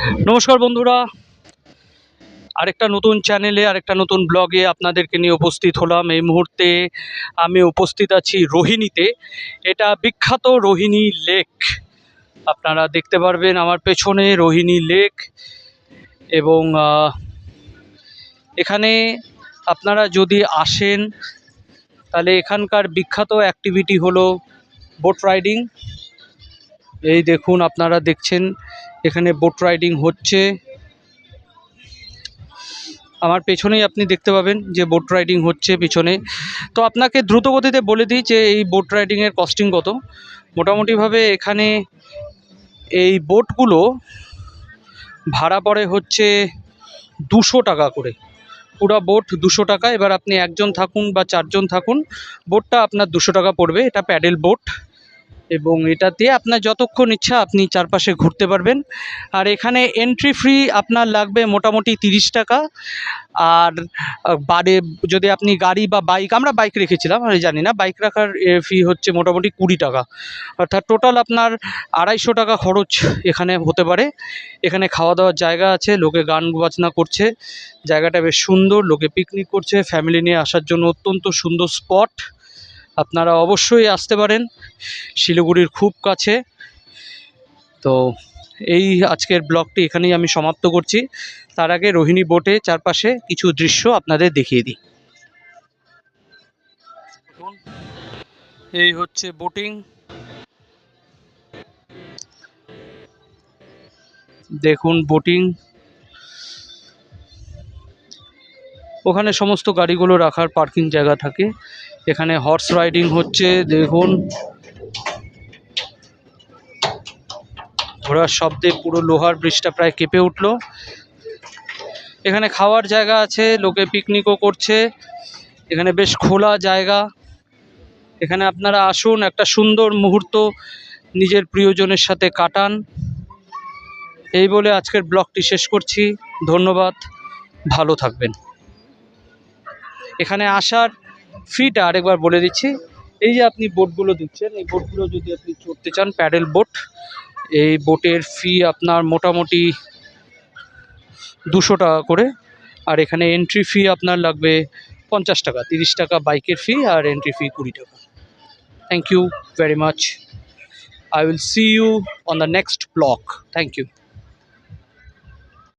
নমস্কার বন্ধুরা, আরেকটা নতুন চ্যানেলে আরেকটা নতুন ব্লগে আপনাদেরকে নিয়ে উপস্থিত হলাম। এই মুহূর্তে আমি উপস্থিত আছি রোহিণীতে। এটা বিখ্যাত রোহিণী লেক। আপনারা দেখতে পারবেন আমার পেছনে রোহিণী লেক। এবং এখানে আপনারা যদি আসেন তাহলে এখানকার বিখ্যাত অ্যাক্টিভিটি হলো বোট রাইডিং। এই দেখুন, আপনারা দেখছেন এখানে বোট রাইডিং হচ্ছে। আমার পেছনেই আপনি দেখতে পাবেন যে বোট রাইডিং হচ্ছে পিছনে। তো আপনাকে দ্রুত গতিতে বলে দিই যে এই বোট রাইডিংয়ের কস্টিং কত। মোটামুটিভাবে এখানে এই বোটগুলো ভাড়া পড়ে হচ্ছে 200 টাকা করে, পুরো বোট 200 টাকা। এবার আপনি একজন থাকুন বা চারজন থাকুন, বোটটা আপনার 200 টাকা পড়বে। এটা প্যাডেল বোট এবং এটাতে আপনার যতক্ষণ ইচ্ছা আপনি চারপাশে ঘুরতে পারবেন। আর এখানে এন্ট্রি ফ্রি আপনার লাগবে মোটামুটি 30 টাকা। আর বাড়ে যদি আপনি গাড়ি বা বাইক, আমরা বাইক রেখেছিলাম, আমি জানি না, বাইক রাখার ফি হচ্ছে মোটামুটি 20 টাকা। অর্থাৎ টোটাল আপনার 250 টাকা খরচ এখানে হতে পারে। এখানে খাওয়া দাওয়ার জায়গা আছে, লোকে গান বাজনা করছে, জায়গাটা বেশ সুন্দর, লোকে পিকনিক করছে। ফ্যামিলি নিয়ে আসার জন্য অত্যন্ত সুন্দর স্পট। আপনারা অবশ্যই আসতে পারেন, শিলিগুড়ির খুব কাছে। তো এই আজকের ব্লগটি এখানেই আমি সমাপ্ত করছি। তার আগে রোহিণী বোটে চারপাশে কিছু দৃশ্য আপনাদের দেখিয়ে দিই। এই হচ্ছে বোটিং, দেখুন বোটিং। ওখানে সমস্ত গাড়িগুলো রাখার পার্কিং জায়গা থাকে। এখানে হর্স রাইডিং হচ্ছে, দেখুন ঘোড়ার শব্দে পুরো লোহার ব্রিজটা প্রায় কেঁপে উঠলো। এখানে খাওয়ার জায়গা আছে, লোকে পিকনিকও করছে। এখানে বেশ খোলা জায়গা। এখানে আপনারা আসুন, একটা সুন্দর মুহূর্ত নিজের প্রিয়জনের সাথে কাটান। এই বলে আজকের ব্লগটি শেষ করছি। ধন্যবাদ, ভালো থাকবেন। এখানে আসার ফিটা আরেকবার বলে দিচ্ছি। এই যে আপনি বোটগুলো দেখছেন, এই বোটগুলো যদি আপনি চড়তে চান, প্যাডেল বোট, এই বোটের ফি আপনার মোটামুটি 200 টাকা করে। আর এখানে এন্ট্রি ফি আপনার লাগবে 50 টাকা, 30 টাকা বাইকের ফি আর এন্ট্রি ফি 20 টাকা। Thank you very much. I will see you on the next vlog. Thank you.